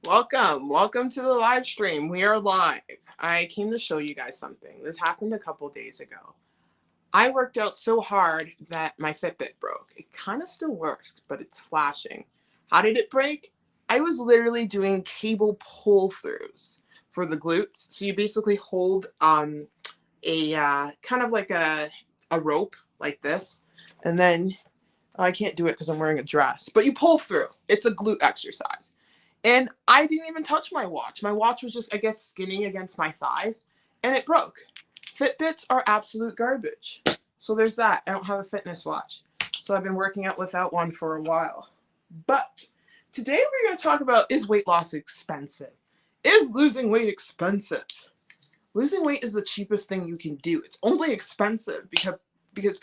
Welcome to the live stream. We are live. I came to show you guys something. This happened a couple days ago. I worked out so hard that my Fitbit broke. It kind of still works, but it's flashing. How did it break? I was literally doing cable pull throughs for the glutes. So you basically hold a kind of like a rope like this, and then I can't do it because I'm wearing a dress, but you pull through. It's a glute exercise. And I didn't even touch my watch. My watch was just, I guess, skinning against my thighs, and it broke. Fitbits are absolute garbage. So there's that. I don't have a fitness watch. So I've been working out without one for a while. But today we're going to talk about, is weight loss expensive? Is losing weight expensive? Losing weight is the cheapest thing you can do. It's only expensive because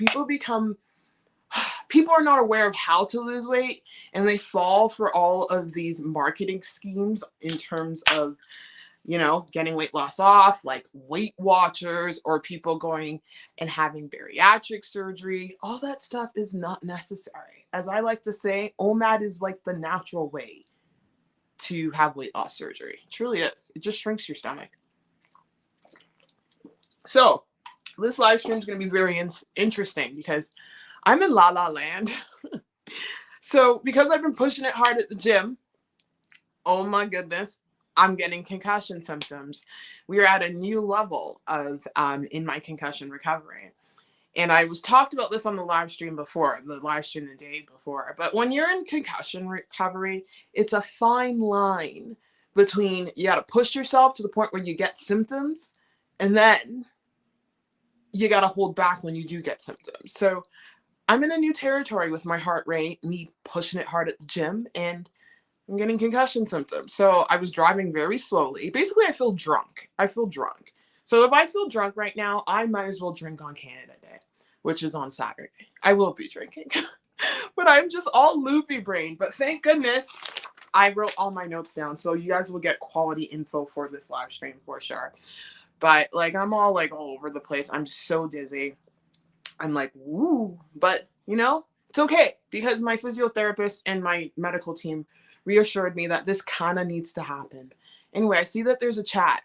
people are not aware of how to lose weight, and they fall for all of these marketing schemes in terms of, getting weight loss off, like Weight Watchers, or people going and having bariatric surgery. All that stuff is not necessary. As I like to say, OMAD is like the natural way to have weight loss surgery. It truly is. It just shrinks your stomach. So this live stream is going to be very interesting because I'm in La La Land. So because I've been pushing it hard at the gym, oh my goodness, I'm getting concussion symptoms. We are at a new level of in my concussion recovery. And I was talked about this on the live stream the day before. But when you're in concussion recovery, it's a fine line between you got to push yourself to the point where you get symptoms, and then you got to hold back when you do get symptoms. So I'm in a new territory with my heart rate, me pushing it hard at the gym, and I'm getting concussion symptoms. So I was driving very slowly. Basically, I feel drunk. So if I feel drunk right now, I might as well drink on Canada Day, which is on Saturday. I will be drinking. But I'm just all loopy brain. But thank goodness I wrote all my notes down. So you guys will get quality info for this live stream for sure. But I'm all over the place. I'm so dizzy. I'm like, woo. But, it's okay because my physiotherapist and my medical team reassured me that this kind of needs to happen. Anyway, I see that there's a chat.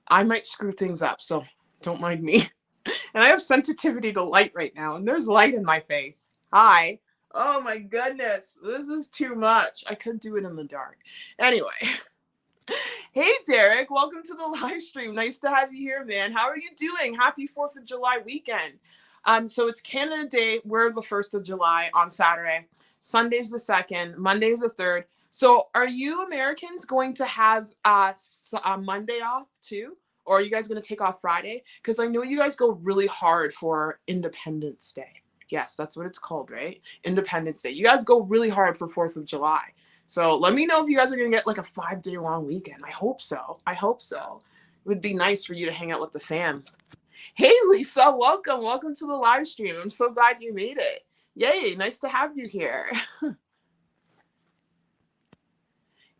I might screw things up, so don't mind me. And I have sensitivity to light right now, and there's light in my face. Hi. Oh my goodness. This is too much. I could do it in the dark. Anyway. Hey, Derek. Welcome to the live stream. Nice to have you here, man. How are you doing? Happy 4th of July weekend. So it's Canada Day. We're the 1st of July on Saturday. Sunday's the 2nd. Monday's the 3rd. So are you Americans going to have Monday off too? Or are you guys going to take off Friday? Because I know you guys go really hard for Independence Day. Yes, that's what it's called, right? Independence Day. You guys go really hard for 4th of July. So let me know if you guys are going to get like a 5-day long weekend. I hope so. It would be nice for you to hang out with the fam. Hey, Lisa, welcome. Welcome to the live stream. I'm so glad you made it. Yay, nice to have you here.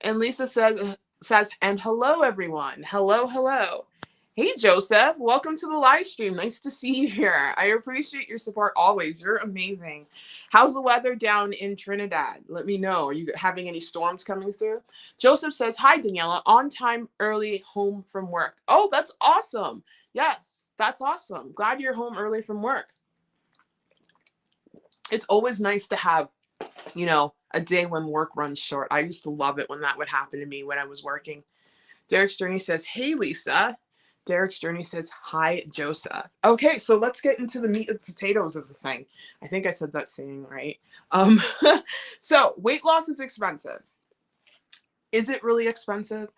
And Lisa says, and hello, everyone. Hello. Hey, Joseph, welcome to the live stream. Nice to see you here. I appreciate your support always. You're amazing. How's the weather down in Trinidad? Let me know. Are you having any storms coming through? Joseph says, hi, Daniela. On time, early, home from work. Oh, that's awesome. Yes, that's awesome. Glad you're home early from work. It's always nice to have, a day when work runs short. I used to love it when that would happen to me when I was working. Derek Sterney says, hey, Lisa. Derek Sterney says, hi, Joseph. Okay, so let's get into the meat and potatoes of the thing. I think I said that saying right. So weight loss is expensive. Is it really expensive?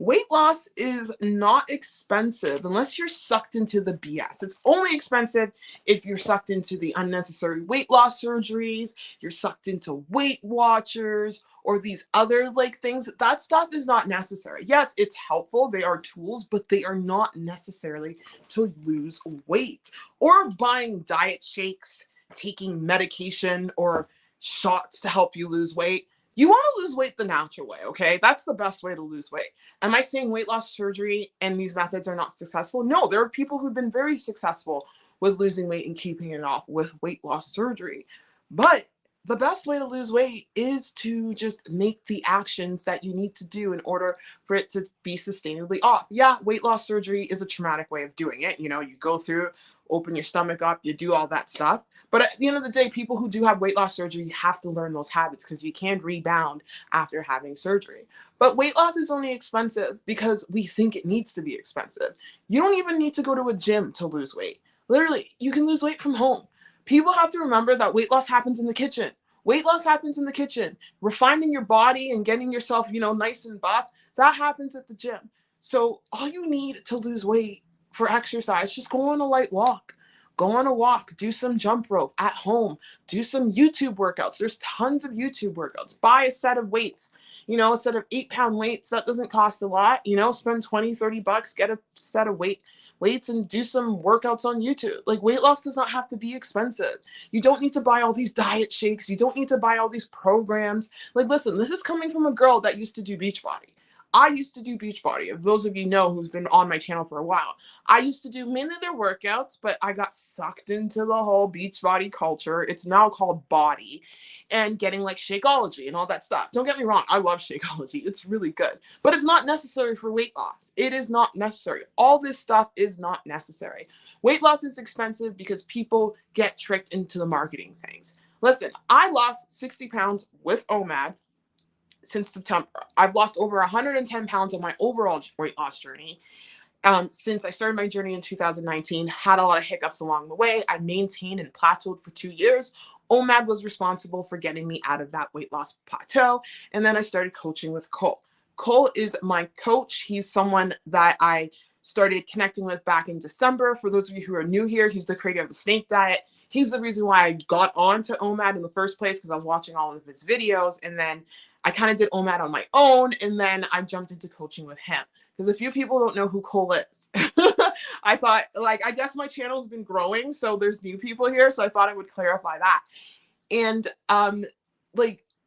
Weight loss is not expensive unless you're sucked into the BS. It's only expensive if you're sucked into the unnecessary weight loss surgeries, you're sucked into Weight Watchers, or these other things. That stuff is not necessary. Yes, it's helpful. They are tools, but they are not necessarily to lose weight. Or buying diet shakes, taking medication or shots to help you lose weight. You want to lose weight the natural way, okay? That's the best way to lose weight. Am I saying weight loss surgery and these methods are not successful? No, there are people who've been very successful with losing weight and keeping it off with weight loss surgery. But the best way to lose weight is to just make the actions that you need to do in order for it to be sustainably off. Yeah, weight loss surgery is a traumatic way of doing it. You know, you go through, open your stomach up, you do all that stuff. But at the end of the day, people who do have weight loss surgery have to learn those habits because you can't rebound after having surgery. But weight loss is only expensive because we think it needs to be expensive. You don't even need to go to a gym to lose weight. Literally, you can lose weight from home. People have to remember that weight loss happens in the kitchen. Weight loss happens in the kitchen. Refining your body and getting yourself, nice and buff, that happens at the gym. So all you need to lose weight for exercise, just go on a light walk. Go on a walk, do some jump rope at home, do some YouTube workouts. There's tons of YouTube workouts. Buy a set of weights, a set of 8-pound weights. That doesn't cost a lot. Spend 20, 30 bucks, get a set of weights and do some workouts on YouTube. Like, weight loss does not have to be expensive. You don't need to buy all these diet shakes. You don't need to buy all these programs. Like, listen, this is coming from a girl that used to do Beachbody. I used to do Beachbody. If those of you know who's been on my channel for a while, I used to do many of their workouts, but I got sucked into the whole Beachbody culture. It's now called Body, and getting like Shakeology and all that stuff. Don't get me wrong, I love Shakeology. It's really good, but it's not necessary for weight loss. It is not necessary. All this stuff is not necessary. Weight loss is expensive because people get tricked into the marketing things. Listen, I lost 60 pounds with OMAD since September. I've lost over 110 pounds on my overall weight loss journey. Since I started my journey in 2019, had a lot of hiccups along the way. I maintained and plateaued for 2 years. OMAD was responsible for getting me out of that weight loss plateau. And then I started coaching with Cole. Cole is my coach. He's someone that I started connecting with back in December. For those of you who are new here, he's the creator of the Snake Diet. He's the reason why I got onto OMAD in the first place, because I was watching all of his videos, and then I kind of did OMAD on my own, and then I jumped into coaching with him. Because a few people don't know who Cole is. I thought, I guess my channel's been growing, so there's new people here, so I thought I would clarify that. And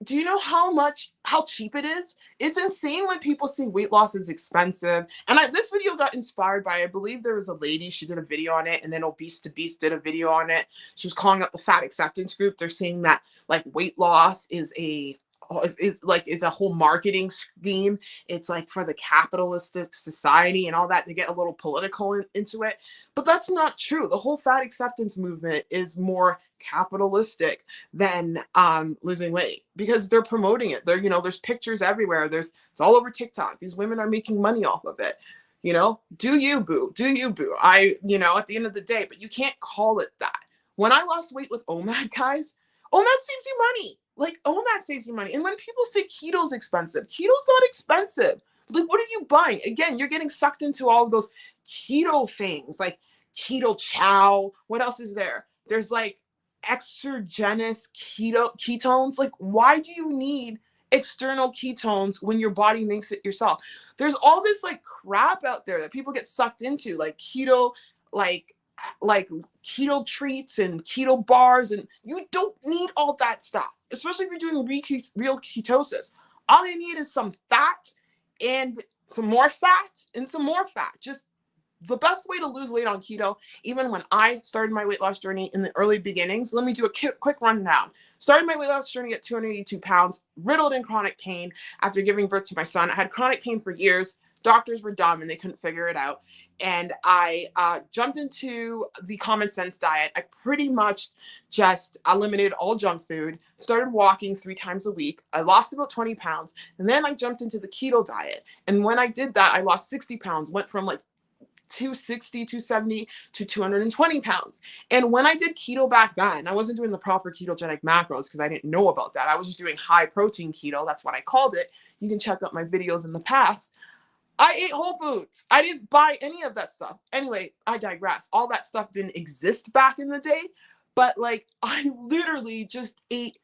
do you know how cheap it is? It's insane when people say weight loss is expensive. And this video got inspired by, I believe there was a lady, she did a video on it, and then Obese to Beast did a video on it. She was calling out the fat acceptance group. They're saying that weight loss is a whole marketing scheme. It's for the capitalistic society and all that. They get a little political into it, but that's not true. The whole fat acceptance movement is more capitalistic than losing weight, because they're promoting it. There's pictures everywhere. It's all over TikTok. These women are making money off of it. Do you, boo? Do you, boo? At the end of the day, but you can't call it that. When I lost weight with OMAD, guys, OMAD saves you money. OMAD saves you money. And when people say keto's expensive, keto's not expensive. What are you buying? Again, you're getting sucked into all of those keto things, like keto chow. What else is there? There's exogenous ketones. Why do you need external ketones when your body makes it yourself? There's all this crap out there that people get sucked into, keto, keto treats and keto bars, and you don't need all that stuff, especially if you're doing real ketosis. All you need is some fat and some more fat and some more fat. Just the best way to lose weight on keto. Even when I started my weight loss journey in the early beginnings, let me do a quick rundown. Started my weight loss journey at 282 pounds, riddled in chronic pain after giving birth to my son. I had chronic pain for years. Doctors were dumb and they couldn't figure it out. And I jumped into the common sense diet. I pretty much just eliminated all junk food, started walking 3 times a week. I lost about 20 pounds. And then I jumped into the keto diet. And when I did that, I lost 60 pounds, went from 260, 270 to 220 pounds. And when I did keto back then, I wasn't doing the proper ketogenic macros because I didn't know about that. I was just doing high protein keto. That's what I called it. You can check out my videos in the past. I ate Whole Foods. I didn't buy any of that stuff. Anyway, I digress. All that stuff didn't exist back in the day, but I literally just ate.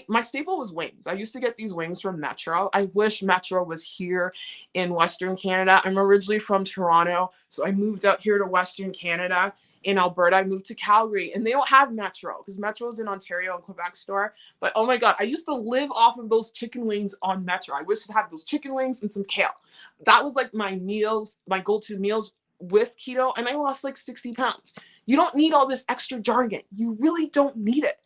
My staple was wings. I used to get these wings from Metro. I wish Metro was here in Western Canada. I'm originally from Toronto, so I moved out here to Western Canada. In Alberta, I moved to Calgary, and they don't have Metro because Metro's in Ontario and Quebec store. But oh my God, I used to live off of those chicken wings on Metro. I wish to have those chicken wings and some kale. That was my meals, my go-to meals with keto, and I lost 60 pounds. You don't need all this extra jargon. You really don't need it.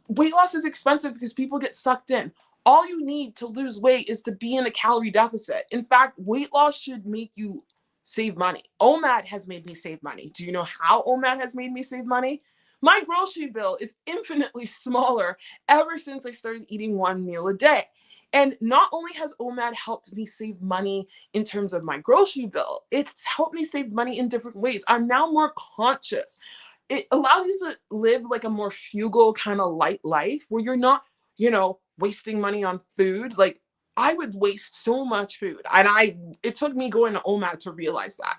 weight loss is expensive because people get sucked in. All you need to lose weight is to be in a calorie deficit. In fact, weight loss should make you save money. OMAD has made me save money. Do you know how OMAD has made me save money? My grocery bill is infinitely smaller ever since I started eating one meal a day. And not only has OMAD helped me save money in terms of my grocery bill, it's helped me save money in different ways. I'm now more conscious. It allows you to live like a more frugal kind of light life where you're not, wasting money on food. Like I would waste so much food. And it took me going to OMAD to realize that.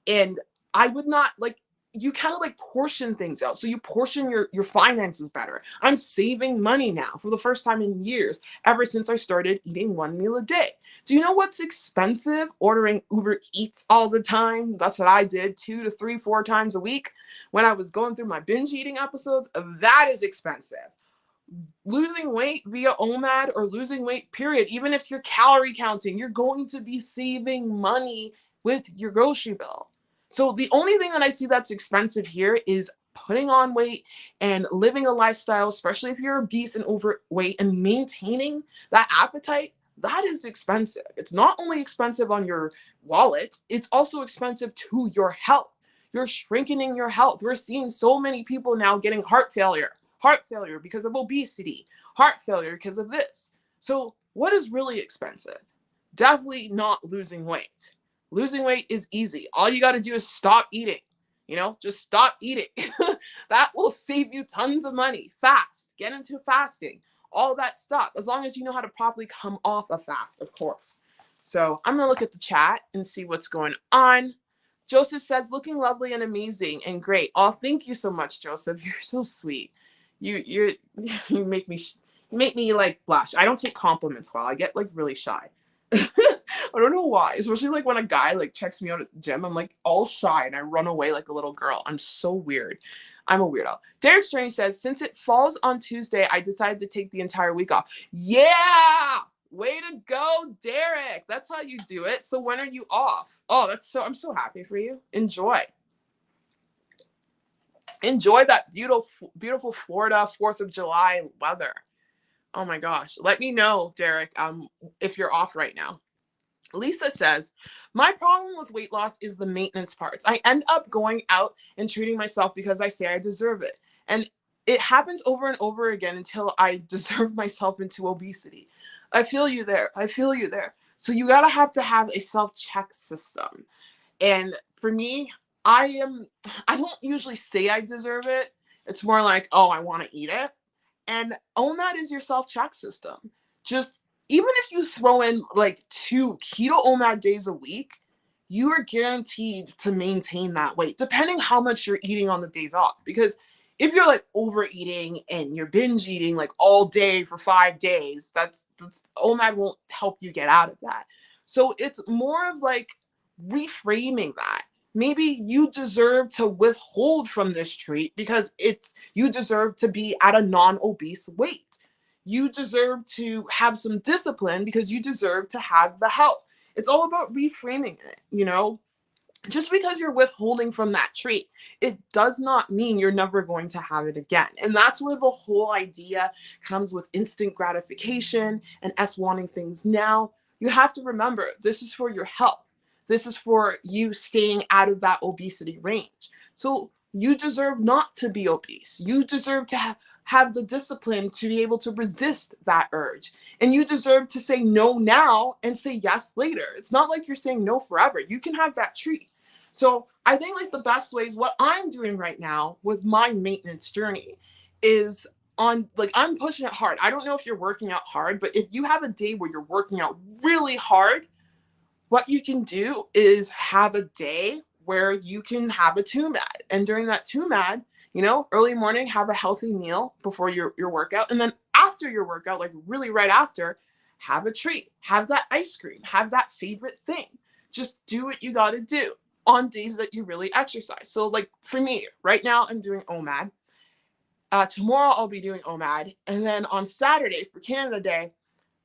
And I would not like, you kind of like portion things out. So you portion your finances better. I'm saving money now for the first time in years, ever since I started eating one meal a day. Do you know what's expensive? Ordering Uber Eats all the time. That's what I did 2 to 3, 4 times a week when I was going through my binge eating episodes. That is expensive. Losing weight via OMAD or losing weight, period, even if you're calorie counting, you're going to be saving money with your grocery bill. So the only thing that I see that's expensive here is putting on weight and living a lifestyle, especially if you're obese and overweight, and maintaining that appetite. That is expensive. It's not only expensive on your wallet, it's also expensive to your health. You're shrinking your health. We're seeing so many people now getting heart failure because of obesity, heart failure because of this. So what is really expensive? Definitely not losing weight. Losing weight is easy. All you got to do is stop eating. Just stop eating. That will save you tons of money. Fast. Get into fasting. All that stuff. As long as you know how to properly come off a fast, of course. So I'm going to look at the chat and see what's going on. Joseph says, looking lovely and amazing and great. Oh, thank you so much, Joseph. You're so sweet. You make me like blush. I don't take compliments well. I get like really shy. I don't know why, especially like when a guy like checks me out at the gym, I'm like all shy and I run away like a little girl. I'm so weird. I'm a weirdo. Derek's Journey says, since it falls on Tuesday, I decided to take the entire week off. Yeah, way to go, Derek. That's how you do it. So when are you off? Oh, I'm so happy for you. Enjoy that beautiful Florida 4th of July weather. Oh my gosh. Let me know, Derek, if you're off right now. Lisa says, my problem with weight loss is the maintenance parts. I end up going out and treating myself because I say I deserve it. And it happens over and over again until I deserve myself into obesity. I feel you there. So you have to have a self-check system. And for me, I don't usually say I deserve it. It's more like, oh, I want to eat it. And OMAD is your self-check system. Just even if you throw in like 2 keto OMAD days a week, you are guaranteed to maintain that weight, depending how much you're eating on the days off. Because if you're like overeating and you're binge eating like all day for 5 days, that's OMAD won't help you get out of that. So it's more of like reframing that. Maybe you deserve to withhold from this treat because you deserve to be at a non-obese weight. You deserve to have some discipline because you deserve to have the health. It's all about reframing it. Just because you're withholding from that treat, it does not mean you're never going to have it again. And that's where the whole idea comes with instant gratification and us wanting things now. You have to remember, this is for your health. This is for you staying out of that obesity range. So you deserve not to be obese. You deserve to have the discipline to be able to resist that urge. And you deserve to say no now and say yes later. It's not like you're saying no forever. You can have that treat. So I think like the best ways, what I'm doing right now with my maintenance journey is I'm pushing it hard. I don't know if you're working out hard, but if you have a day where you're working out really hard, what you can do is have a day where you can have a 2MAD. And during that 2MAD, early morning, have a healthy meal before your workout. And then after your workout, like really right after, have a treat, have that ice cream, have that favorite thing. Just do what you got to do on days that you really exercise. So like for me, right now I'm doing OMAD. Tomorrow I'll be doing OMAD. And then on Saturday for Canada Day,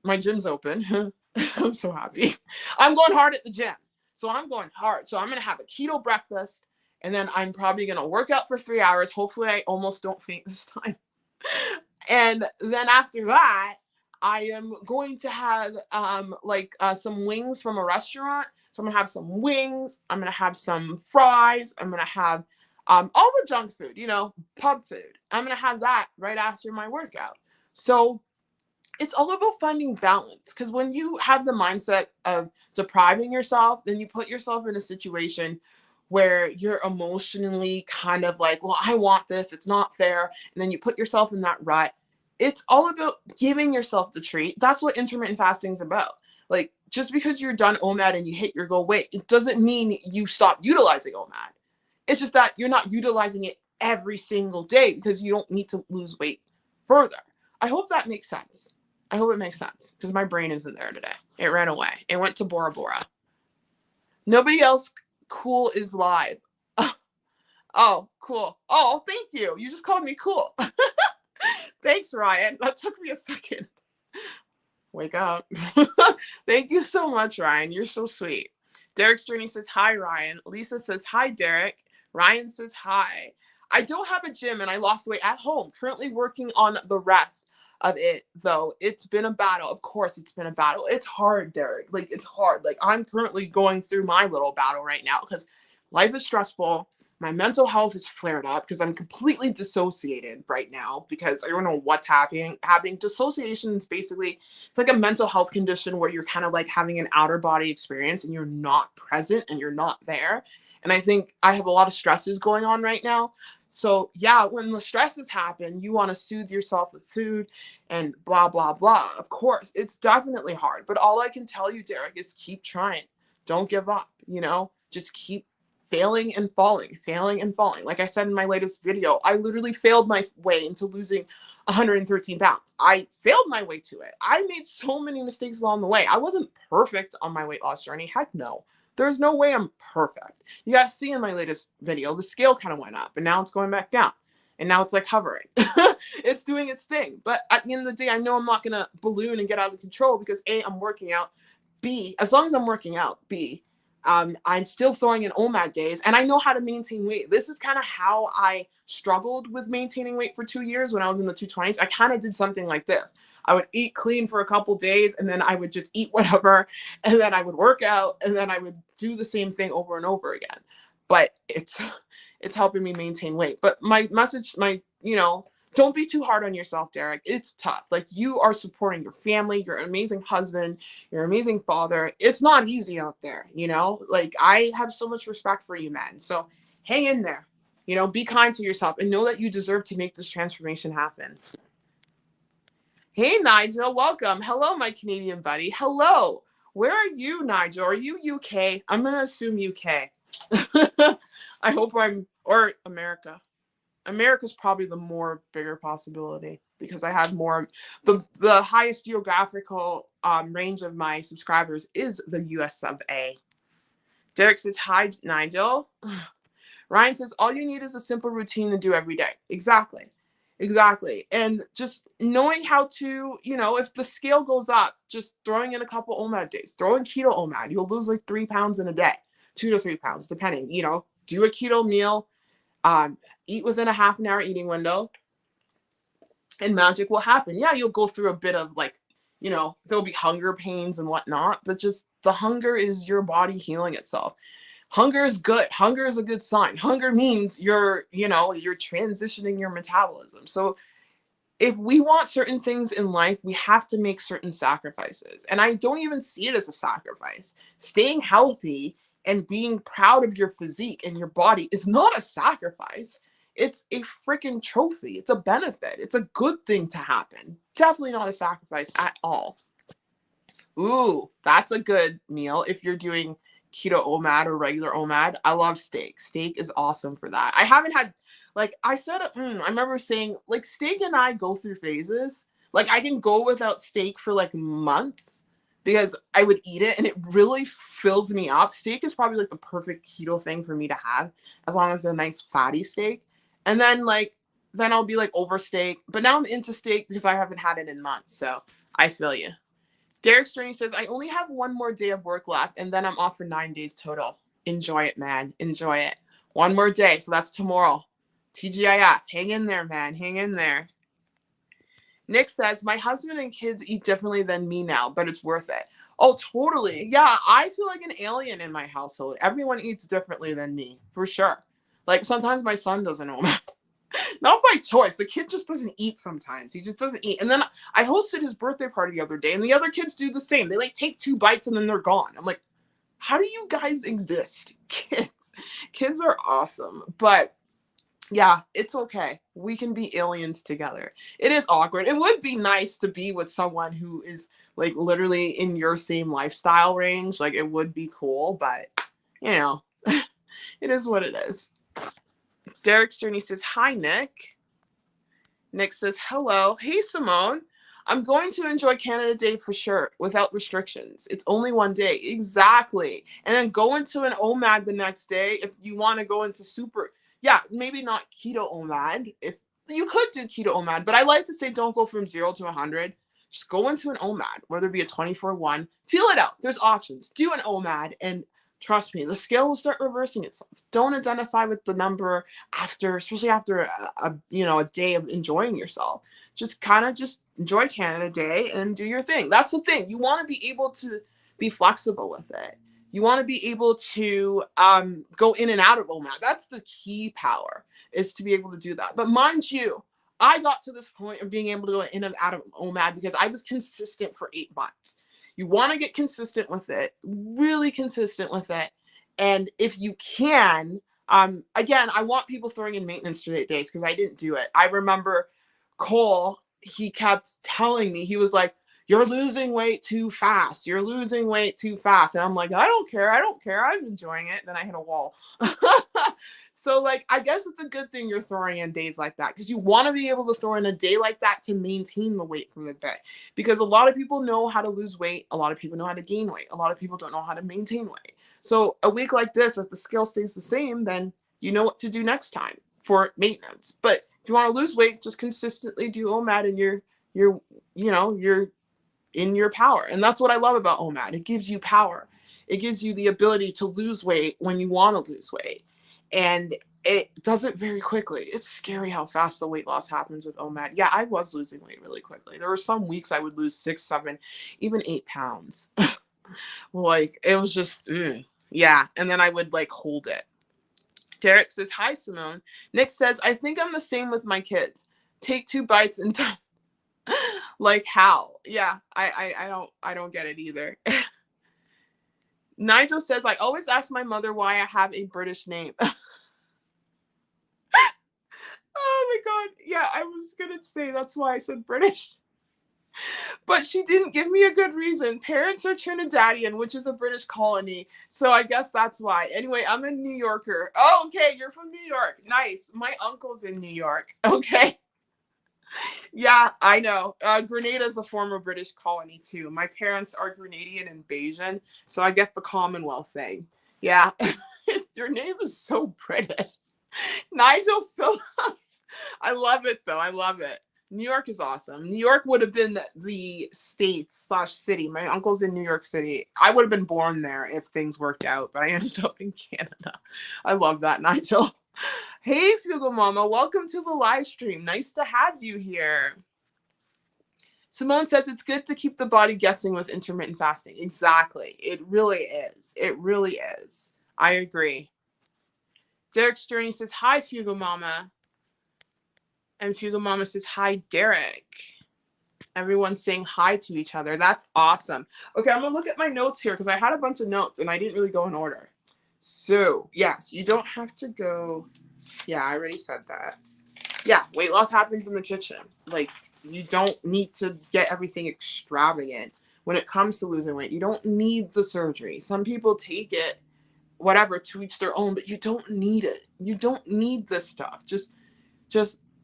my gym's open. I'm so happy. I'm going hard at the gym. So I'm going hard. So I'm going to have a keto breakfast. And then I'm probably going to work out for 3 hours. Hopefully I almost don't faint this time. And then after that, I am going to have some wings from a restaurant. So I'm gonna have some wings. I'm gonna have some fries. I'm gonna have all the junk food, pub food. I'm gonna have that right after my workout. So it's all about finding balance, because when you have the mindset of depriving yourself, then you put yourself in a situation where you're emotionally kind of like, well, I want this, it's not fair, and then you put yourself in that rut. It's all about giving yourself the treat. That's what intermittent fasting is about. Like, just because you're done OMAD and you hit your goal weight, it doesn't mean you stop utilizing OMAD. It's just that you're not utilizing it every single day because you don't need to lose weight further. I hope that makes sense. I hope it makes sense, because my brain isn't there today. It ran away. It went to Bora Bora. Nobody else cool is live. Oh, cool. Oh, thank you. You just called me cool. Thanks, Ryan. That took me a second. Wake up. Thank you so much, Ryan. You're so sweet. Derek's Journey says, hi, Ryan. Lisa says, hi, Derek. Ryan says, hi. I don't have a gym and I lost weight at home. Currently working on the rest of it, though. It's been a battle. Of course, it's been a battle. It's hard, Derek. Like, it's hard. Like, I'm currently going through my little battle right now because life is stressful. My mental health is flared up because I'm completely dissociated right now because I don't know what's happening. Dissociation is basically, it's like a mental health condition where you're kind of like having an outer body experience and you're not present and you're not there. And I think I have a lot of stresses going on right now. So yeah, when the stresses happen, you want to soothe yourself with food and blah, blah, blah. Of course, it's definitely hard. But all I can tell you, Derek, is keep trying. Don't give up, just keep failing and falling, failing and falling. Like I said in my latest video, I literally failed my way into losing 113 pounds. I failed my way to it. I made so many mistakes along the way. I wasn't perfect on my weight loss journey. Heck no. There's no way I'm perfect. You guys see in my latest video, the scale kind of went up and now it's going back down. And now it's like hovering. It's doing its thing. But at the end of the day, I know I'm not going to balloon and get out of control because A, I'm working out. B, as long as I'm working out, B, I'm still throwing in OMAD days and I know how to maintain weight. This is kind of how I struggled with maintaining weight for 2 years when I was in the 220s. I kind of did something like this. I would eat clean for a couple days and then I would just eat whatever. And then I would work out and then I would do the same thing over and over again. But it's helping me maintain weight. But my message, don't be too hard on yourself, Derek. It's tough. Like, you are supporting your family. You're an amazing husband. You're an amazing father. It's not easy out there, Like, I have so much respect for you, man. So hang in there. Be kind to yourself and know that you deserve to make this transformation happen. Hey, Nigel. Welcome. Hello, my Canadian buddy. Hello. Where are you, Nigel? Are you UK? I'm going to assume UK. I hope or America. America's probably the more bigger possibility because I have more, the highest geographical range of my subscribers is the US of A. Derek says, hi, Nigel. Ryan says, all you need is a simple routine to do every day. Exactly. And just knowing how to, if the scale goes up, just throwing in a couple OMAD days, throw in keto OMAD, you'll lose like 3 pounds in a day, 2 to 3 pounds, depending, do a keto meal. Eat within a half an hour eating window and magic will happen. Yeah, you'll go through a bit of there'll be hunger pains and whatnot, but just the hunger is your body healing itself. Hunger is good. Hunger is a good sign. Hunger means you're transitioning your metabolism. So if we want certain things in life, we have to make certain sacrifices. And I don't even see it as a sacrifice. Staying healthy and being proud of your physique and your body is not a sacrifice. It's a freaking trophy. It's a benefit. It's a good thing to happen. Definitely not a sacrifice at all. Ooh, that's a good meal if you're doing keto OMAD or regular OMAD. I love steak. Steak is awesome for that. I haven't had, I said, I remember saying, steak and I go through phases. I can go without steak for months because I would eat it and it really fills me up. Steak is probably the perfect keto thing for me to have, as long as it's a nice fatty steak. And then then I'll be over steak. But now I'm into steak because I haven't had it in months. So I feel you. Derek's Journey says, I only have 1 more day of work left and then I'm off for 9 days total. Enjoy it, man. Enjoy it. 1 more day. So that's tomorrow. TGIF. Hang in there, man. Hang in there. Nick says, my husband and kids eat differently than me now, but it's worth it. Oh, totally. Yeah, I feel like an alien in my household. Everyone eats differently than me, for sure. Like sometimes my son doesn't know that. Not by choice. The kid just doesn't eat sometimes. He just doesn't eat. And then I hosted his birthday party the other day, and the other kids do the same. They like take 2 bites and then they're gone. I'm like, how do you guys exist? Kids are awesome. But yeah, it's okay. We can be aliens together. It is awkward. It would be nice to be with someone who is like literally in your same lifestyle range. Like it would be cool, but you know, it is what it is. Derek's journey says, hi, Nick. Nick says, hello. Hey, Simone. I'm going to enjoy Canada Day for sure, without restrictions. It's only one day. Exactly. And then go into an OMAD the next day if you want to go into super. Yeah, maybe not keto OMAD. If you could do keto OMAD, but I like to say don't go from 0 to 100. Just go into an OMAD, whether it be a 24-1. Feel it out. There's options. Do an OMAD, and trust me, the scale will start reversing itself. Don't identify with the number after, especially after a day of enjoying yourself. Just kind of just enjoy Canada Day and do your thing. That's the thing. You want to be able to be flexible with it. You want to be able to go in and out of OMAD. That's the key power, is to be able to do that. But mind you, I got to this point of being able to go in and out of OMAD because I was consistent for 8 months. You want to get consistent with it, really consistent with it. And if you can, again, I want people throwing in maintenance for 8 days because I didn't do it. I remember Cole, he kept telling me, he was like, you're losing weight too fast. You're losing weight too fast. And I'm like, I don't care. I don't care. I'm enjoying it. Then I hit a wall. So like, I guess it's a good thing you're throwing in days like that because you want to be able to throw in a day like that to maintain the weight for the day. Because a lot of people know how to lose weight. A lot of people know how to gain weight. A lot of people don't know how to maintain weight. So a week like this, if the scale stays the same, then you know what to do next time for maintenance. But if you want to lose weight, just consistently do OMAD and you're in your power. And that's what I love about OMAD. It gives you power. It gives you the ability to lose weight when you want to lose weight. And it does it very quickly. It's scary how fast the weight loss happens with OMAD. Yeah, I was losing weight really quickly. There were some weeks I would lose 6, 7, even 8 pounds. Like, it was just, yeah. And then I would like hold it. Derek says, hi, Simone. Nick says, I think I'm the same with my kids. Take 2 bites and like how? Yeah, I don't get it either. Nigel says, I always ask my mother why I have a British name. Oh my God. Yeah, I was going to say that's why I said British. But she didn't give me a good reason. Parents are Trinidadian, which is a British colony. So I guess that's why. Anyway, I'm a New Yorker. Oh, okay. You're from New York. Nice. My uncle's in New York. Okay. Yeah, I know. Grenada is a former British colony too. My parents are Grenadian and Bayesian, so I get the Commonwealth thing. Yeah. Your name is so British. Nigel Phillips. I love it though. I love it. New York is awesome. New York would have been the state/city. My uncle's in New York City. I would have been born there if things worked out, but I ended up in Canada. I love that, Nigel. Hey, Fugal Mama, welcome to the live stream. Nice to have you here. Simone says it's good to keep the body guessing with intermittent fasting. Exactly. It really is. It really is. I agree. Derek's journey says, hi, Fugal Mama. And Fugal Mama says, hi, Derek. Everyone's saying hi to each other. That's awesome. Okay, I'm going to look at my notes here because I had a bunch of notes and I didn't really go in order. So, yes, you don't have to go. Yeah, I already said that. Yeah, weight loss happens in the kitchen. Like, you don't need to get everything extravagant when it comes to losing weight. You don't need the surgery. Some people take it, whatever, to each their own, but you don't need it. You don't need this stuff. Just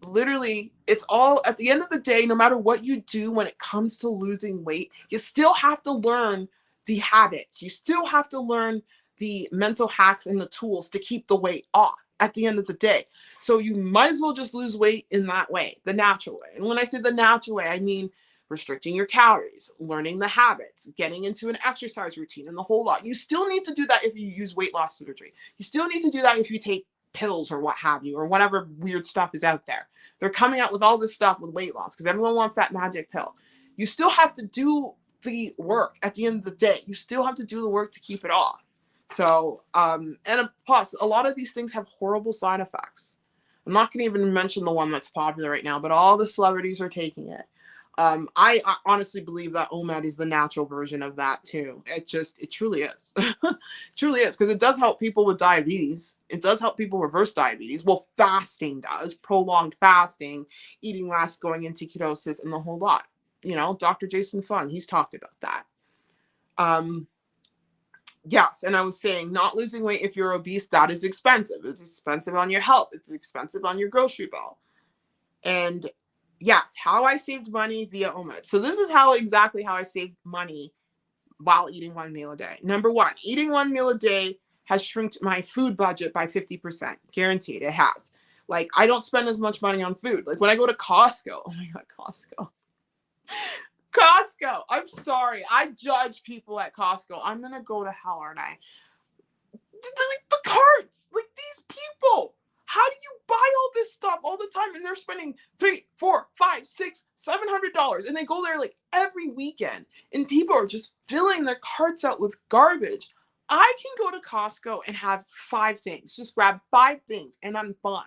literally, it's all, at the end of the day, no matter what you do when it comes to losing weight, you still have to learn the habits. You still have to learn the mental hacks and the tools to keep the weight off at the end of the day. So you might as well just lose weight in that way, the natural way. And when I say the natural way, I mean restricting your calories, learning the habits, getting into an exercise routine, and the whole lot. You still need to do that if you use weight loss surgery. You still need to do that if you take pills or what have you, or whatever weird stuff is out there. They're coming out with all this stuff with weight loss because everyone wants that magic pill. You still have to do the work at the end of the day. You still have to do the work to keep it off. So, and plus, a lot of these things have horrible side effects. I'm not going to even mention the one that's popular right now, but all the celebrities are taking it. I honestly believe that OMAD is the natural version of that too. It truly is. Truly is, because it does help people with diabetes. It does help people reverse diabetes. Well, fasting does, prolonged fasting, eating less, going into ketosis, and the whole lot. Dr. Jason Fung, he's talked about that. Yes, and I was saying, not losing weight if you're obese, that is expensive. It's expensive on your health. It's expensive on your grocery bill. And yes, how I saved money via OMAD. So this is exactly how I saved money while eating one meal a day. Number one, eating one meal a day has shrinked my food budget by 50%. Guaranteed, it has. Like, I don't spend as much money on food. Like, when I go to Costco, oh my God, Costco. I'm sorry. I judge people at Costco. I'm going to go to hell, aren't I? Like, the carts, like, these people. How do you buy all this stuff all the time? And they're spending $300, $400, $500, $600, $700. And they go there like every weekend. And people are just filling their carts out with garbage. I can go to Costco and have 5 things. Just grab 5 things and I'm fine.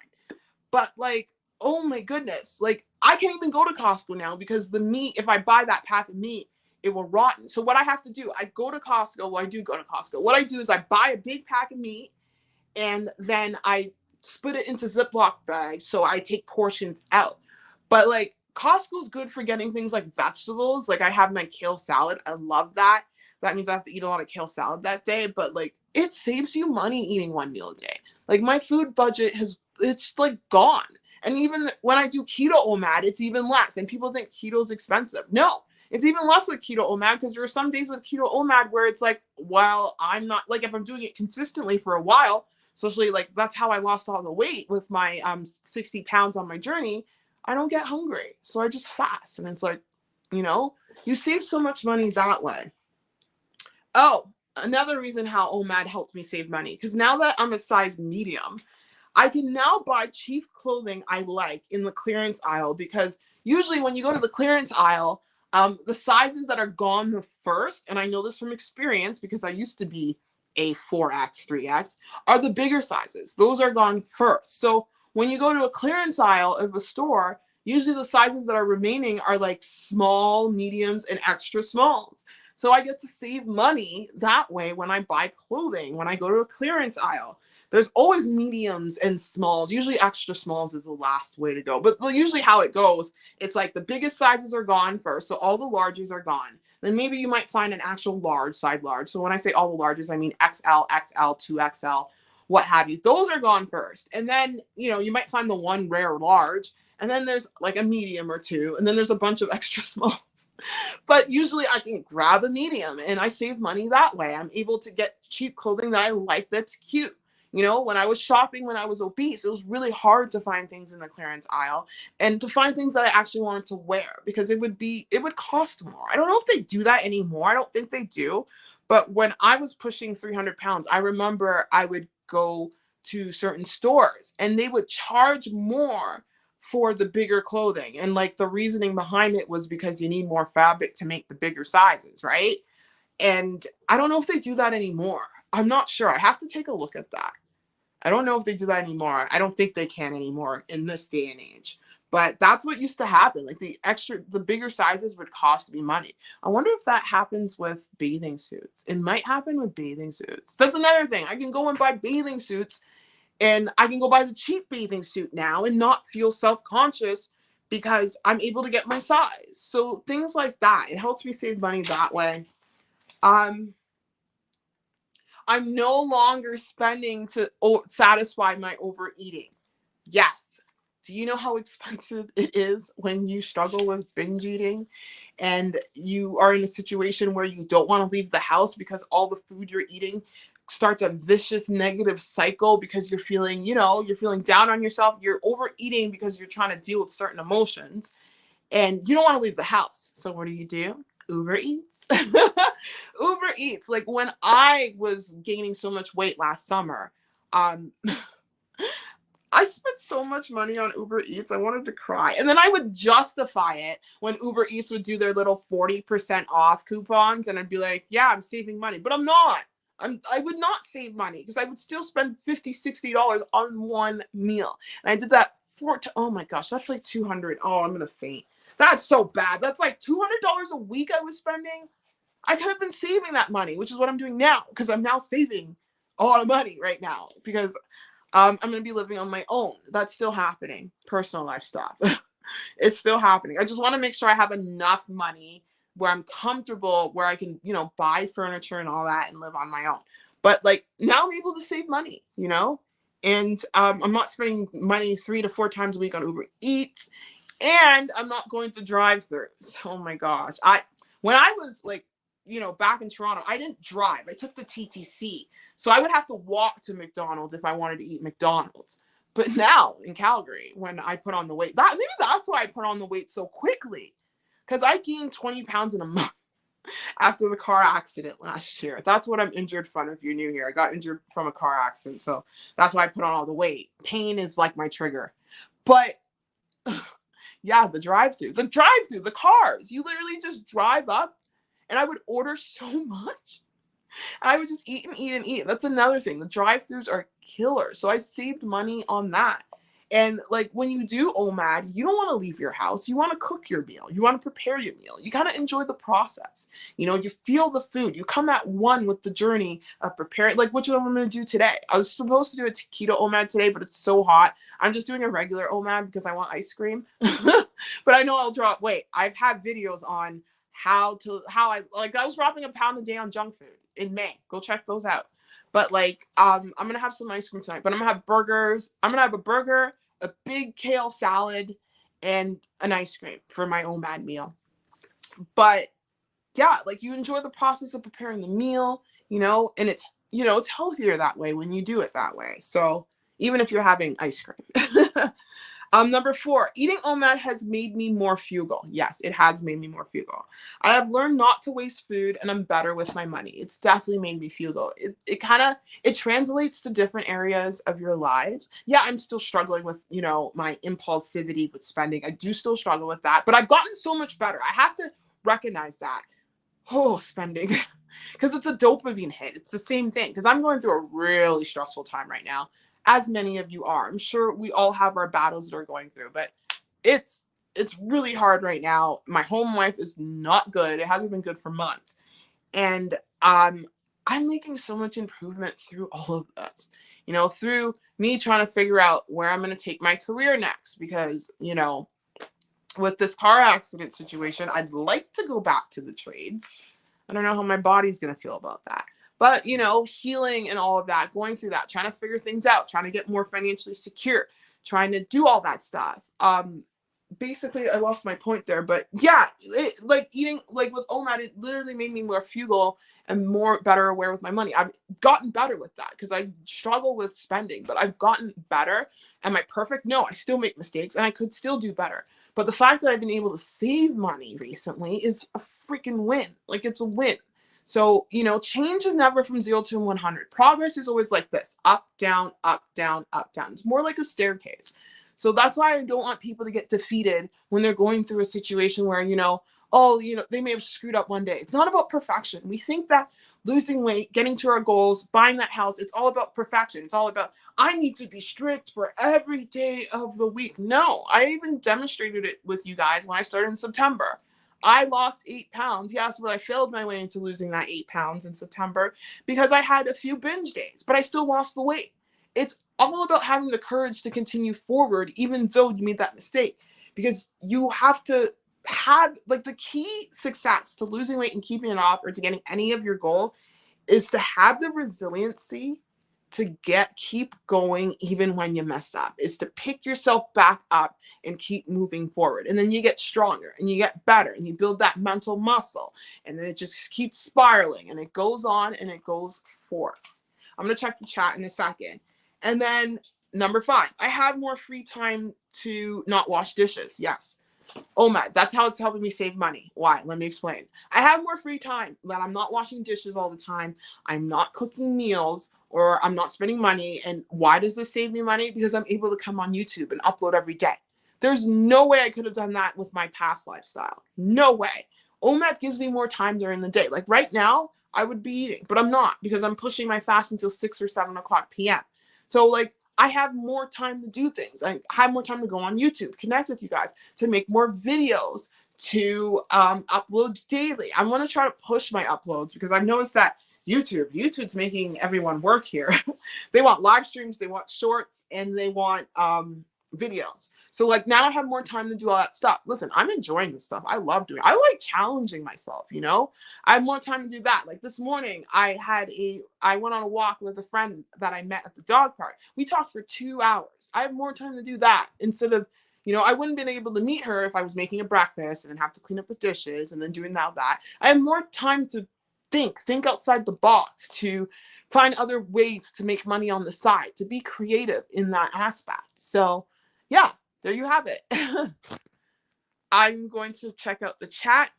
But like, oh my goodness. Like, I can't even go to Costco now because the meat, if I buy that pack of meat, it will rotten. So what I have to do, I go to Costco. Well, I do go to Costco. What I do is I buy a big pack of meat and then I split it into Ziploc bags, so I take portions out. But like, Costco's good for getting things like vegetables. Like, I have my kale salad. I love that. That means I have to eat a lot of kale salad that day. But like, it saves you money eating one meal a day. Like, my food budget it's like gone. And even when I do keto OMAD, it's even less. And people think keto's expensive. No, it's even less with keto OMAD, because there are some days with keto OMAD where it's like, well, I'm not, like, if I'm doing it consistently for a while, especially like that's how I lost all the weight with my 60 pounds on my journey, I don't get hungry. So I just fast. And it's like, you save so much money that way. Oh, another reason how OMAD helped me save money, because now that I'm a size medium, I can now buy cheap clothing I like in the clearance aisle, because usually when you go to the clearance aisle, the sizes that are gone the first, and I know this from experience because I used to be a 4X, 3X, are the bigger sizes. Those are gone first. So when you go to a clearance aisle of a store, usually the sizes that are remaining are like small, mediums, and extra smalls. So I get to save money that way when I buy clothing, when I go to a clearance aisle. There's always mediums and smalls. Usually extra smalls is the last way to go. But usually how it goes, it's like the biggest sizes are gone first. So all the larges are gone. Then maybe you might find an actual large, side large. So when I say all the larges, I mean XL, XL, 2XL, what have you. Those are gone first. And then, you might find the one rare large. And then there's like a medium or two. And then there's a bunch of extra smalls. But usually I can grab a medium and I save money that way. I'm able to get cheap clothing that I like that's cute. When I was shopping, when I was obese, it was really hard to find things in the clearance aisle and to find things that I actually wanted to wear, because it would cost more. I don't know if they do that anymore. I don't think they do. But when I was pushing 300 pounds, I remember I would go to certain stores and they would charge more for the bigger clothing. And like, the reasoning behind it was because you need more fabric to make the bigger sizes, right? And I don't know if they do that anymore. I'm not sure. I have to take a look at that. I don't know if they do that anymore. I don't think they can anymore in this day and age. But that's what used to happen. Like, the bigger sizes would cost me money. I wonder if that happens with bathing suits. It might happen with bathing suits. That's another thing. I can go and buy bathing suits, and I can go buy the cheap bathing suit now and not feel self-conscious because I'm able to get my size. So things like that. It helps me save money that way. I'm no longer spending to satisfy my overeating. Yes. Do you know how expensive it is when you struggle with binge eating and you are in a situation where you don't want to leave the house because all the food you're eating starts a vicious negative cycle because you're feeling down on yourself. You're overeating because you're trying to deal with certain emotions and you don't want to leave the house. So what do? Uber Eats. Uber Eats. Like, when I was gaining so much weight last summer, I spent so much money on Uber Eats. I wanted to cry. And then I would justify it when Uber Eats would do their little 40% off coupons. And I'd be like, yeah, I'm saving money. But I'm not. I would not save money because I would still spend $50, $60 on one meal. And I did that oh my gosh, that's like 200. Oh, I'm going to faint. That's so bad. That's like $200 a week I was spending. I could have been saving that money, which is what I'm doing now because I'm now saving a lot of money right now because I'm going to be living on my own. That's still happening. Personal life stuff. It's still happening. I just want to make sure I have enough money where I'm comfortable, where I can, buy furniture and all that and live on my own. But like now I'm able to save money, and I'm not spending money 3 to 4 times a week on Uber Eats, and I'm not going to drive-thrus. Oh my gosh. When I was like, back in Toronto, I didn't drive. I took the TTC. So I would have to walk to McDonald's if I wanted to eat McDonald's. But now in Calgary, when I put on the weight, maybe that's why I put on the weight so quickly. Because I gained 20 pounds in a month after the car accident last year. That's what I'm injured from if you're new here. I got injured from a car accident. So that's why I put on all the weight. Pain is like my trigger. But yeah, the drive-through, the cars. You literally just drive up and I would order so much. I would just eat and eat and eat. That's another thing. The drive-thrus are killer. So I saved money on that. And like when you do OMAD, you don't want to leave your house. You want to cook your meal. You want to prepare your meal. You got to enjoy the process. You feel the food. You come at one with the journey of preparing, like which I'm going to do today. I was supposed to do a keto OMAD today, but it's so hot. I'm just doing a regular OMAD because I want ice cream. But I know I'll drop weight. I've had videos on how I was dropping a pound a day on junk food in May. Go check those out. But like, I'm gonna have some ice cream tonight. But I'm gonna have burgers. I'm gonna have a burger, a big kale salad, and an ice cream for my OMAD meal. But yeah, like you enjoy the process of preparing the meal, and it's healthier that way when you do it that way. So even if you're having ice cream. Number 4, eating OMAD has made me more frugal. Yes, it has made me more frugal. I have learned not to waste food and I'm better with my money. It's definitely made me frugal. It translates to different areas of your lives. Yeah, I'm still struggling with, my impulsivity with spending. I do still struggle with that, but I've gotten so much better. I have to recognize that. Oh, spending. Because it's a dopamine hit. It's the same thing. Because I'm going through a really stressful time right now, as many of you are. I'm sure we all have our battles that we're going through, but it's really hard right now. My home life is not good. It hasn't been good for months. And I'm making so much improvement through all of this, through me trying to figure out where I'm going to take my career next. Because, with this car accident situation, I'd like to go back to the trades. I don't know how my body's going to feel about that. But, healing and all of that, going through that, trying to figure things out, trying to get more financially secure, trying to do all that stuff. Basically, I lost my point there. But yeah, eating, like with OMAD, it literally made me more frugal and better aware with my money. I've gotten better with that because I struggle with spending, but I've gotten better. Am I perfect? No, I still make mistakes and I could still do better. But the fact that I've been able to save money recently is a freaking win. Like it's a win. So, change is never from 0 to 100. Progress is always like this, up, down, up, down, up, down. It's more like a staircase. So that's why I don't want people to get defeated when they're going through a situation where, they may have screwed up one day. It's not about perfection. We think that losing weight, getting to our goals, buying that house, it's all about perfection. It's all about, I need to be strict for every day of the week. No, I even demonstrated it with you guys when I started in September. I lost 8 pounds. Yes, but I failed my way into losing that 8 pounds in September because I had a few binge days, but I still lost the weight. It's all about having the courage to continue forward, even though you made that mistake, because you have to have, like, the key success to losing weight and keeping it off or to getting any of your goal is to have the resiliency to keep going even when you mess up, is to pick yourself back up and keep moving forward. And then you get stronger and you get better and you build that mental muscle, and then it just keeps spiraling and it goes on and it goes forth. I'm going to check the chat in a second. And then number 5, I have more free time to not wash dishes. Yes. OMAD, that's how it's helping me save money. Why? Let me explain. I have more free time that I'm not washing dishes all the time. I'm not cooking meals, or I'm not spending money. And why does this save me money? Because I'm able to come on YouTube and upload every day. There's no way I could have done that with my past lifestyle. No way. OMAD gives me more time during the day. Like right now, I would be eating, but I'm not, because I'm pushing my fast until 6 or 7 o'clock p.m. So like I have more time to do things. I have more time to go on YouTube, connect with you guys, to make more videos, to upload daily. I want to try to push my uploads, because I've noticed that YouTube's making everyone work here. They want live streams, they want shorts, and they want videos. So like now I have more time to do all that stuff. Listen, I'm enjoying this stuff. I love doing it. I like challenging myself, you know? I have more time to do that. Like this morning, I went on a walk with a friend that I met at the dog park. We talked for 2 hours. I have more time to do that instead of, I wouldn't have been able to meet her if I was making a breakfast and then have to clean up the dishes and then doing that. I have more time to think outside the box, to find other ways to make money on the side, to be creative in that aspect. So yeah, there you have it. I'm going to check out the chat.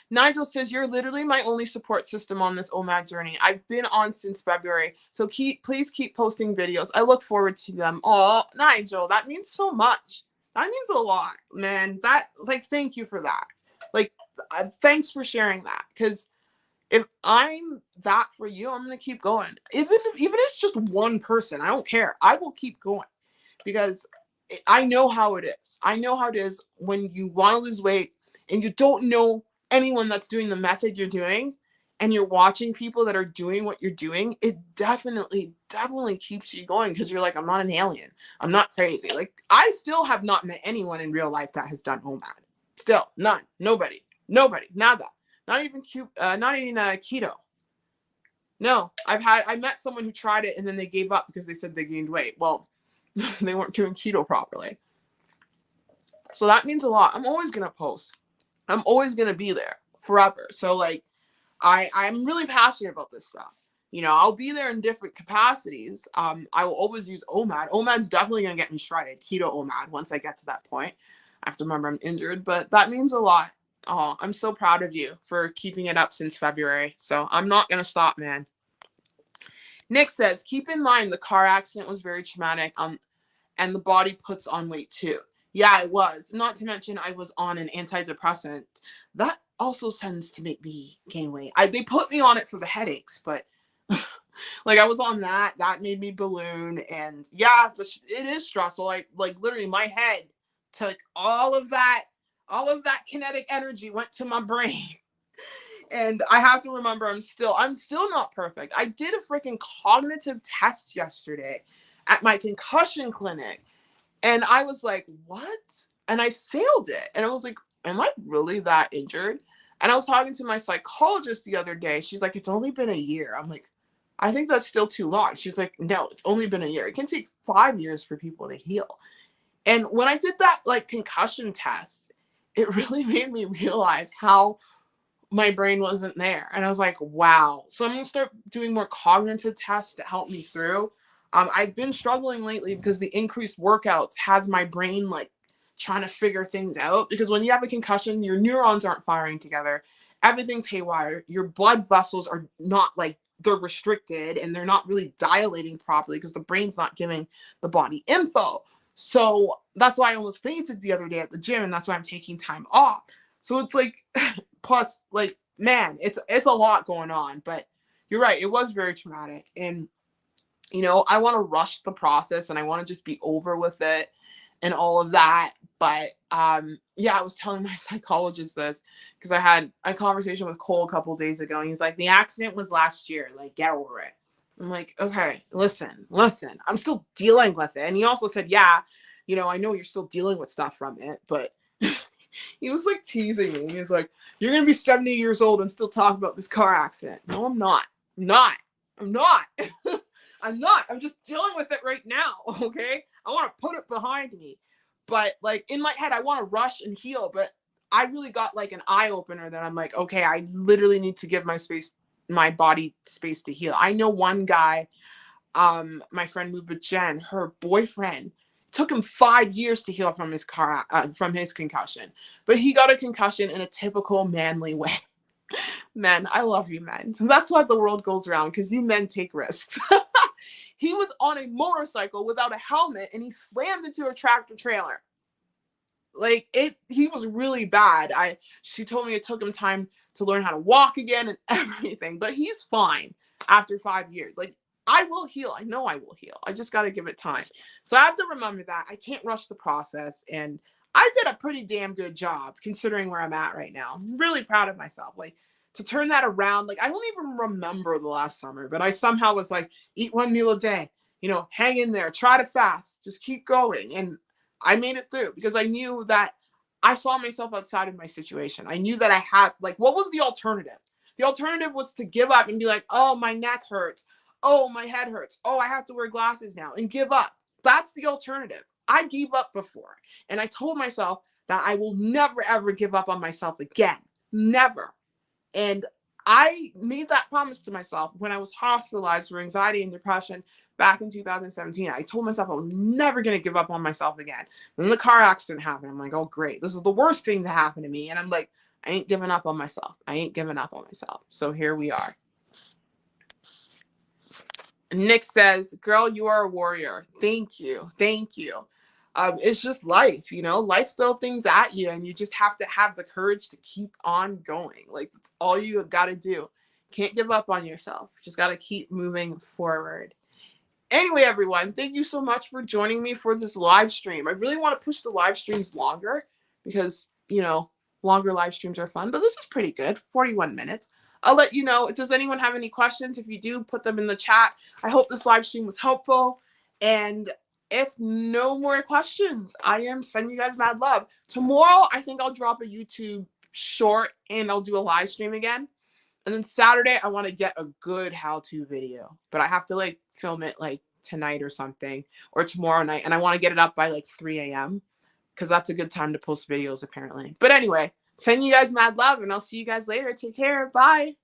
Nigel says, you're literally my only support system on this OMAD journey. I've been on since February, so please keep posting videos. I look forward to them. Oh, Nigel, that means so much. That means a lot, man. Thank you for that. Thanks for sharing that, because if I'm that for you, I'm going to keep going. Even if it's just one person, I don't care. I will keep going, because I know how it is. I know how it is when you want to lose weight and you don't know anyone that's doing the method you're doing, and you're watching people that are doing what you're doing. It definitely keeps you going, because you're like, I'm not an alien. I'm not crazy. Like, I still have not met anyone in real life that has done OMAD. Still, none. Nobody. Nada. Not even keto. No, I met someone who tried it and then they gave up because they said they gained weight. Well, they weren't doing keto properly. So that means a lot. I'm always going to post. I'm always going to be there forever. So like, I'm really passionate about this stuff. I'll be there in different capacities. I will always use OMAD. OMAD's definitely going to get me shredded. Keto OMAD, once I get to that point. I have to remember I'm injured, but that means a lot. Oh, I'm so proud of you for keeping it up since February. So I'm not going to stop, man. Nick says, keep in mind the car accident was very traumatic, and the body puts on weight too. Yeah, it was. Not to mention I was on an antidepressant. That also tends to make me gain weight. They put me on it for the headaches, but like I was on that. That made me balloon. And yeah, it is stressful. Like literally my head took all of that kinetic energy went to my brain. And I have to remember, I'm still not perfect. I did a freaking cognitive test yesterday at my concussion clinic. And I was like, what? And I failed it. And I was like, am I really that injured? And I was talking to my psychologist the other day. She's like, it's only been a year. I'm like, I think that's still too long. She's like, no, it's only been a year. It can take 5 years for people to heal. And when I did that concussion test, it really made me realize how my brain wasn't there. And I was like, wow. So I'm going to start doing more cognitive tests to help me through. I've been struggling lately because the increased workouts has my brain trying to figure things out. Because when you have a concussion, your neurons aren't firing together. Everything's haywire. Your blood vessels are not they're restricted, and they're not really dilating properly because the brain's not giving the body info. So that's why I almost fainted the other day at the gym, and that's why I'm taking time off. So it's plus man, it's a lot going on. But you're right, it was very traumatic. And I want to rush the process, and I want to just be over with it and all of that. But yeah, I was telling my psychologist this because I had a conversation with Cole a couple days ago, and he's like, the accident was last year, get over it. I'm like, okay, listen, I'm still dealing with it. And he also said, yeah, I know you're still dealing with stuff from it, but he was teasing me. He was like, you're going to be 70 years old and still talk about this car accident. No, I'm not. I'm not. I'm just dealing with it right now. Okay. I want to put it behind me, but in my head, I want to rush and heal. But I really got an eye opener that I'm like, okay, I literally need to give my body space to heal. I know one guy, my friend moved with Jen, her boyfriend took him 5 years to heal from his concussion, but he got a concussion in a typical manly way. Men, I love you, men. That's why the world goes around, because you men take risks. He was on a motorcycle without a helmet and he slammed into a tractor trailer. Like he was really bad. She told me it took him time to learn how to walk again and everything, but he's fine after 5 years. Like, I will heal. I know I will heal. I just got to give it time. So I have to remember that I can't rush the process. And I did a pretty damn good job considering where I'm at right now. I'm really proud of myself. Like, to turn that around, like, I don't even remember the last summer, but I somehow was like, eat one meal a day, hang in there, try to fast, just keep going. And I made it through because I knew that I saw myself outside of my situation. I knew that I had, like, what was the alternative? The alternative was to give up and be like, oh, my neck hurts. Oh, my head hurts. Oh, I have to wear glasses now, and give up. That's the alternative. I gave up before. And I told myself that I will never, ever give up on myself again. Never. And I made that promise to myself when I was hospitalized for anxiety and depression back in 2017. I told myself I was never going to give up on myself again. Then the car accident happened. I'm like, oh, great. This is the worst thing to happen to me. And I'm like, I ain't giving up on myself. I ain't giving up on myself. So here we are. Nick says, girl, you are a warrior. Thank you. Thank you. It's just life, life throws things at you and you just have to have the courage to keep on going. Like, that's all you got to do. Can't give up on yourself. Just got to keep moving forward. Anyway, everyone, thank you so much for joining me for this live stream. I really want to push the live streams longer because, longer live streams are fun, but this is pretty good. 41 minutes. I'll let you know. Does anyone have any questions? If you do, put them in the chat. I hope this live stream was helpful. And if no more questions, I am sending you guys mad love. Tomorrow, I think I'll drop a YouTube short and I'll do a live stream again. And then Saturday, I want to get a good how-to video, but I have to film it tonight or something, or tomorrow night. And I want to get it up by 3 a.m. because that's a good time to post videos apparently. But anyway, send you guys mad love and I'll see you guys later. Take care. Bye.